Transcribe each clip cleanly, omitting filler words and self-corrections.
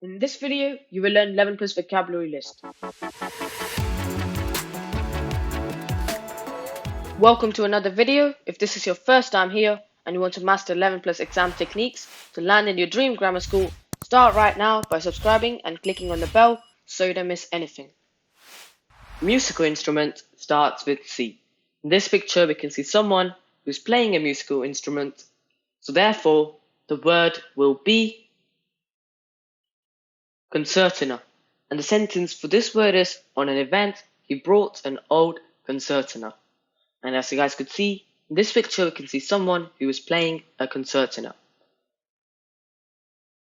In this video, you will learn 11 plus vocabulary list. Welcome to another video. If this is your first time here and you want to master 11 plus exam techniques to land in your dream grammar school, start right now by subscribing and clicking on the bell so you don't miss anything. Musical instrument starts with C. In this picture, we can see someone who's playing a musical instrument. So therefore, the word will be concertina, and the sentence for this word is, on an event, he brought an old concertina. And as you guys could see, in this picture we can see someone who is playing a concertina.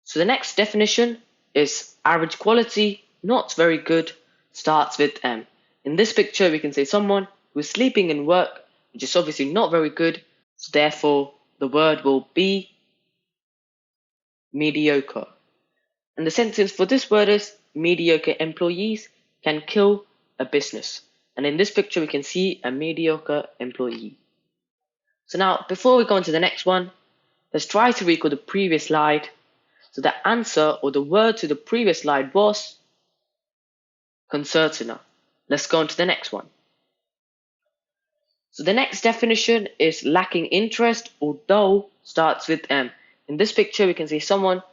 So the next definition is average quality, not very good, starts with M. In this picture we can say someone who is sleeping in work, which is obviously not very good, so therefore the word will be mediocre. And the sentence for this word is, mediocre employees can kill a business. And in this picture, we can see a mediocre employee. So now, before we go on to the next one, let's try to recall the previous slide. So the answer or the word to the previous slide was concertina. Let's go on to the next one. So the next definition is lacking interest or dull, starts with M. In this picture, we can see someone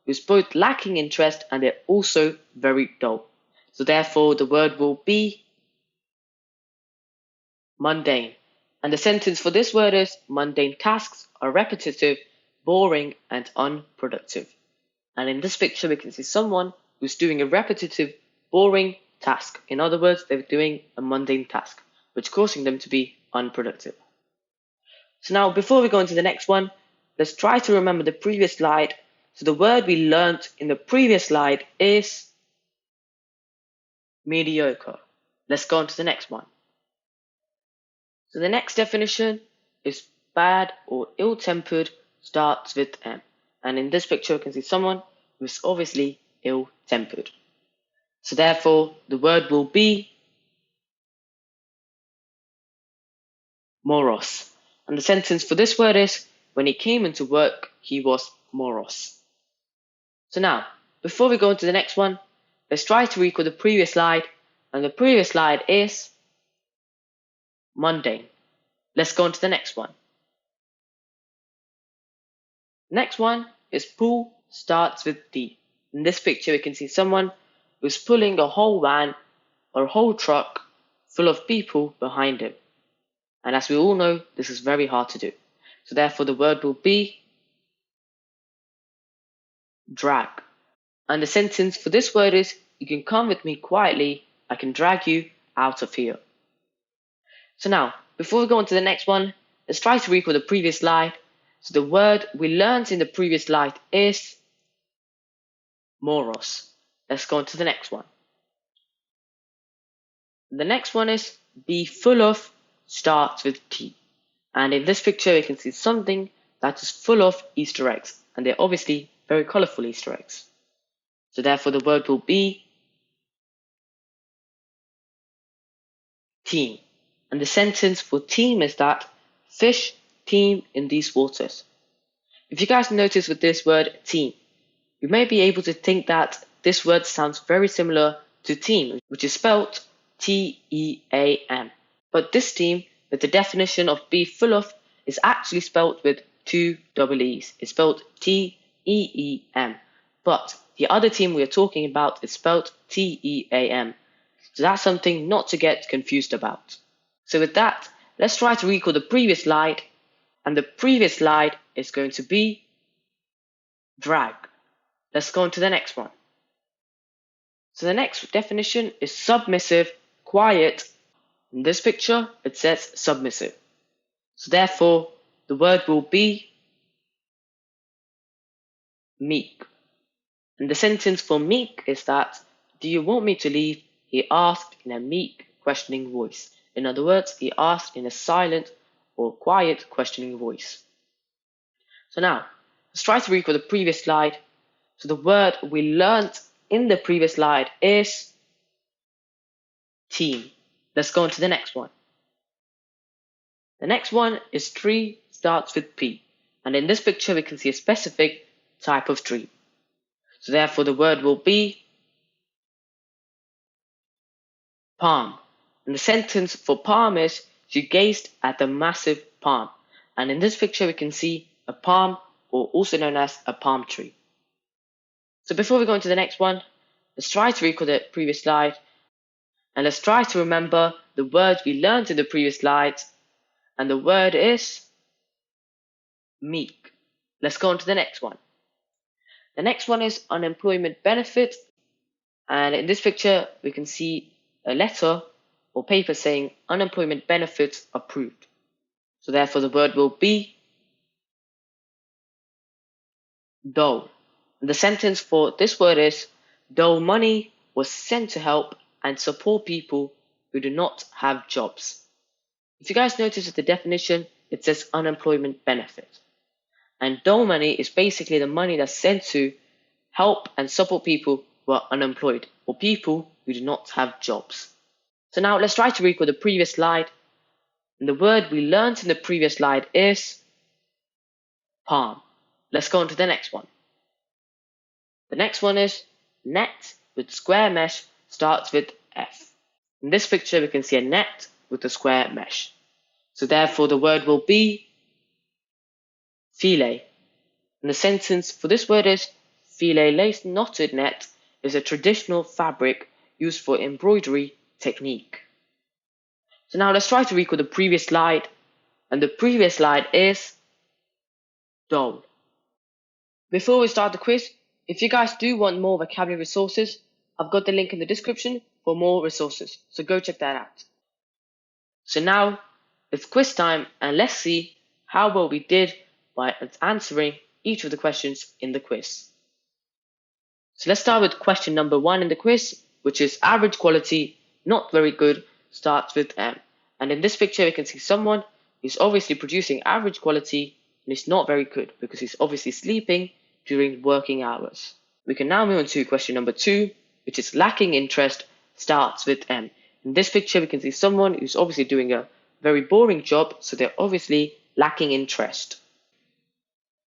who's both lacking interest and they're also very dull. So therefore, the word will be mundane. And the sentence for this word is, mundane tasks are repetitive, boring, and unproductive. And in this picture, we can see someone who's doing a repetitive, boring task. In other words, they're doing a mundane task, which is causing them to be unproductive. So now, before we go into the next one, let's try to remember the previous slide. So the word we learnt in the previous slide is mediocre. Let's go on to the next one. So the next definition is bad or ill-tempered, starts with M. And in this picture, you can see someone who is obviously ill-tempered. So therefore, the word will be morose. And the sentence for this word is, when he came into work, he was morose. So now, before we go on to the next one, let's try to recall the previous slide. And the previous slide is mundane. Let's go on to the next one. Next one is pull, starts with D. In this picture, we can see someone who's pulling a whole van or a whole truck full of people behind him. And as we all know, this is very hard to do. So therefore, the word will be drag. And the sentence for this word is, you can come with me quietly, I can drag you out of here. So now, before we go on to the next one, let's try to recall the previous slide. So the word we learned in the previous slide is morose. Let's go on to the next one. The next one is be full of, starts with T. And in this picture, you can see something that is full of Easter eggs. And they're obviously very colorful Easter eggs. So therefore, the word will be team. And the sentence for team is that fish teem in these waters. If you guys notice with this word team, you may be able to think that this word sounds very similar to team, which is spelled T-E-A-M. But this team, with the definition of be full of, is actually spelled with two double E's. It's spelled T-E-E-M. But the other team we are talking about is spelled T-E-A-M. So that's something not to get confused about. So with that, let's try to recall the previous slide. And the previous slide is going to be drag. Let's go on to the next one. So the next definition is submissive, quiet. In this picture, it says submissive. So therefore, the word will be meek. And the sentence for meek is that, do you want me to leave? He asked in a meek, questioning voice. In other words, he asked in a silent or quiet, questioning voice. So now, let's try to recall the previous slide. So the word we learnt in the previous slide is team. Let's go on to the next one. The next one is tree, starts with P. And in this picture, we can see a specific type of tree. So therefore the word will be palm. And the sentence for palm is, she gazed at the massive palm. And in this picture we can see a palm, or also known as a palm tree. So before we go into the next one, let's try to recall the previous slide. And let's try to remember the words we learned in the previous slides. And the word is meek. Let's go on to the next one. The next one is unemployment benefit. And in this picture, we can see a letter or paper saying unemployment benefits approved. So therefore the word will be dole. And the sentence for this word is, dole money was sent to help and support people who do not have jobs. If you guys notice at the definition, it says unemployment benefit. And dole money is basically the money that's sent to help and support people who are unemployed or people who do not have jobs. So now let's try to recall the previous slide. And the word we learned in the previous slide is palm. Let's go on to the next one. The next one is net with square mesh, starts with F. In this picture we can see a net with a square mesh. So therefore the word will be filet. And the sentence for this word is, filet lace knotted net is a traditional fabric used for embroidery technique. So now let's try to recall the previous slide. And the previous slide is dole. Before we start the quiz, if you guys do want more vocabulary resources, I've got the link in the description for more resources. So go check that out. So now it's quiz time, and let's see how well we did by answering each of the questions in the quiz. So let's start with question number 1 in the quiz, which is average quality, not very good, starts with M. And in this picture we can see someone who's obviously producing average quality and is not very good because he's obviously sleeping during working hours. We can now move on to question number 2, which is lacking interest, starts with M. In this picture we can see someone who's obviously doing a very boring job, so they're obviously lacking interest.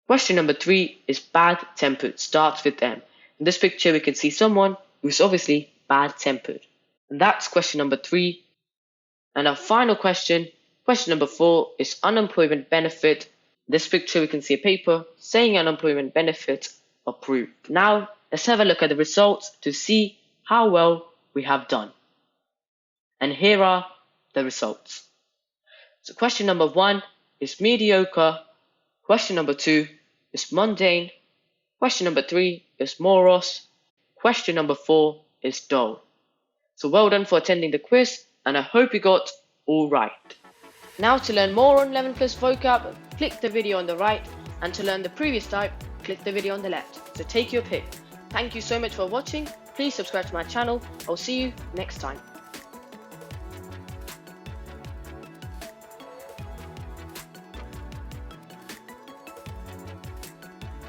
Question number 3 is bad-tempered, starts with M. In this picture we can see someone who's obviously bad-tempered. And that's question number 3. And our final question, question number 4, is unemployment benefit. In this picture we can see a paper saying unemployment benefit approved. Now let's have a look at the results to see how well we have done. And here are the results. So question number 1 is mediocre. Question number 2 is mundane. Question number 3 is morose. Question number 4 is dull. So well done for attending the quiz, and I hope you got all right. Now to learn more on 11 Plus Vocab, click the video on the right, and to learn the previous type, click the video on the left. So take your pick. Thank you so much for watching. Please subscribe to my channel. I'll see you next time.